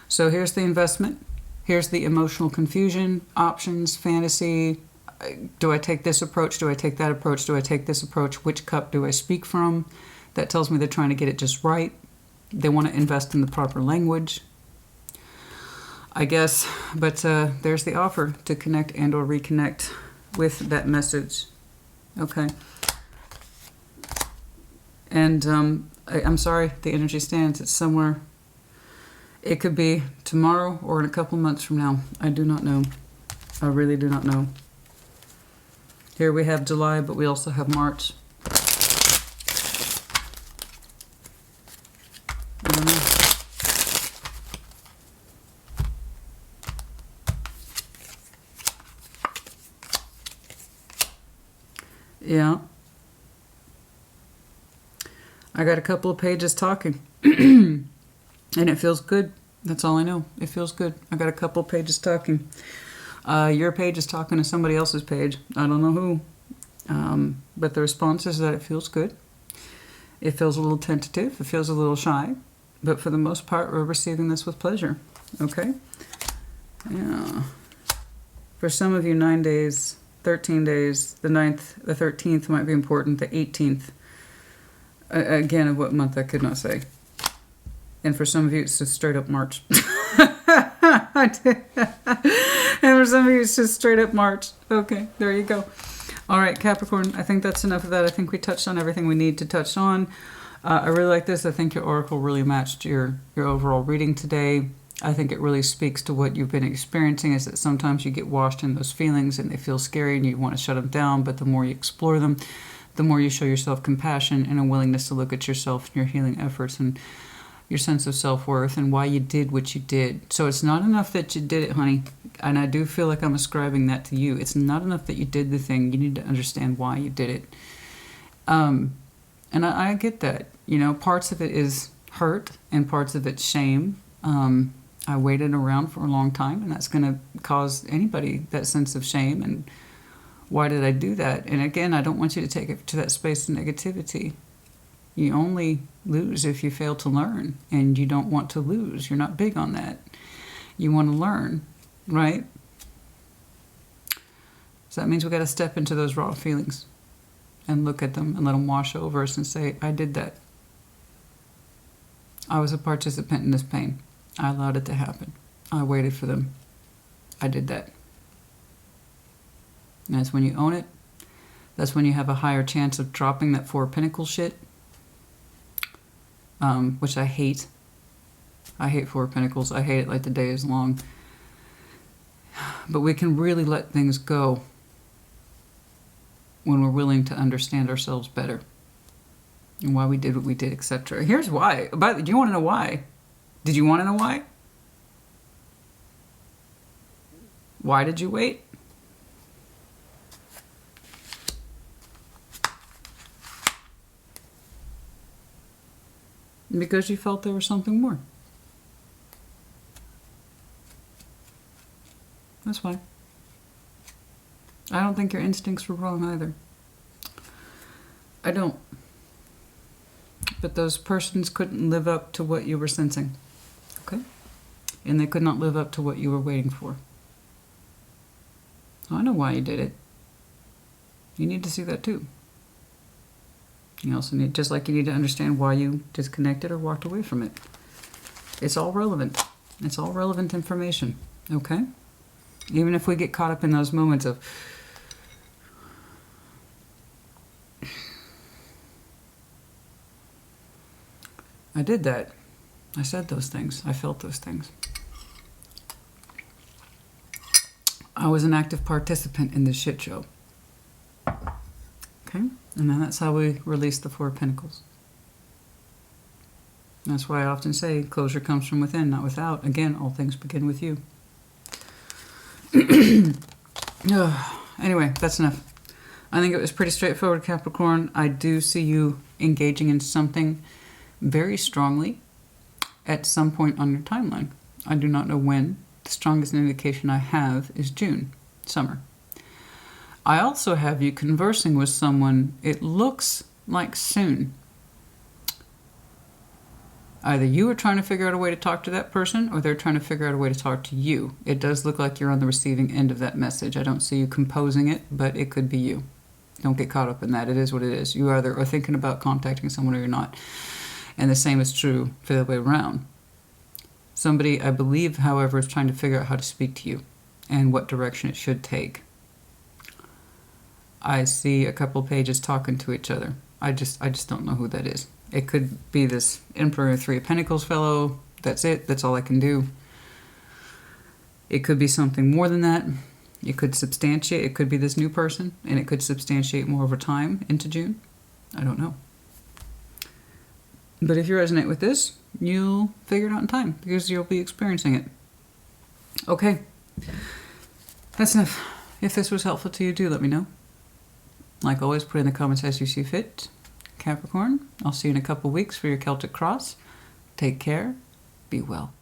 So here's the investment. Here's the emotional confusion, options, fantasy. Do I take this approach? Do I take that approach? Do I take this approach? Which cup do I speak from? That tells me they're trying to get it just right. They want to invest in the proper language, I guess. But there's the offer to connect and or reconnect with that message. Okay. And I'm sorry, the energy stands. It's somewhere. It could be tomorrow or in a couple months from now. I do not know. I really do not know. Here we have July, but we also have March. I don't know. Yeah. I got a couple of pages talking. And it feels good. That's all I know. It feels good. I got a couple pages talking. Your page is talking to somebody else's page. I don't know who. But the response is that it feels good. It feels a little tentative. It feels a little shy. But for the most part, we're receiving this with pleasure. Okay? Yeah. For some of you, 9 days, 13 days, the 9th, the 13th might be important, the 18th. Again, of what month I could not say. And for some of you, it's just straight up March. And for some of you, it's just straight up March. Okay, there you go. All right, Capricorn, I think that's enough of that. I think we touched on everything we need to touch on. I really like this. I think your oracle really matched your overall reading today. I think it really speaks to what you've been experiencing, is that sometimes you get washed in those feelings and they feel scary and you want to shut them down. But the more you explore them, the more you show yourself compassion and a willingness to look at yourself and your healing efforts and your sense of self-worth and why you did what you did. So it's not enough that you did it, honey. And I do feel like I'm ascribing that to you. It's not enough that you did the thing. You need to understand why you did it. And I get that. You know, parts of it is hurt and parts of it's shame. I waited around for a long time, and that's going to cause anybody that sense of shame. And why did I do that? And again, I don't want you to take it to that space of negativity. You only lose if you fail to learn, and you don't want to lose. You're not big on that. You want to learn, right? So that means we got to step into those raw feelings and look at them and let them wash over us and say, I did that. I was a participant in this pain. I allowed it to happen. I waited for them. I did that. And that's when you own it. That's when you have a higher chance of dropping that Four of Pentacles shit, which I hate. I hate Four of Pentacles. I hate it like the day is long. But we can really let things go when we're willing to understand ourselves better and why we did what we did, etc. Here's why. But do you want to know why? Did you want to know why? Why did you wait? Because you felt there was something more. That's why. I don't think your instincts were wrong either. I don't. But those persons couldn't live up to what you were sensing. Okay? And they could not live up to what you were waiting for. So I know why you did it. You need to see that too. You also need, just like you need to understand why you disconnected or walked away from it. It's all relevant. It's all relevant information. Okay? Even if we get caught up in those moments of, I did that. I said those things. I felt those things. I was an active participant in this shit show. Okay? And then that's how we release the Four of Pentacles. That's why I often say closure comes from within, not without. Again, all things begin with you. Anyway, that's enough. I think it was pretty straightforward, Capricorn. I do see you engaging in something very strongly at some point on your timeline. I do not know when. The strongest indication I have is June, summer. I also have you conversing with someone, it looks like soon. Either you are trying to figure out a way to talk to that person or they're trying to figure out a way to talk to you. It does look like you're on the receiving end of that message. I don't see you composing it, but it could be you. Don't get caught up in that. It is what it is. You either are thinking about contacting someone or you're not. And the same is true for the other way around. Somebody, I believe, however, is trying to figure out how to speak to you and what direction it should take. I see a couple pages talking to each other. I just don't know who that is. It could be this Emperor Three of Pentacles fellow. That's it. That's all I can do. It could be something more than that. It could substantiate. It could be this new person, and it could substantiate more over time into June. I don't know. But if you resonate with this, you'll figure it out in time because you'll be experiencing it. Okay. That's enough. If this was helpful to you, do let me know. Like always, put in the comments as you see fit. Capricorn, I'll see you in a couple weeks for your Celtic Cross. Take care. Be well.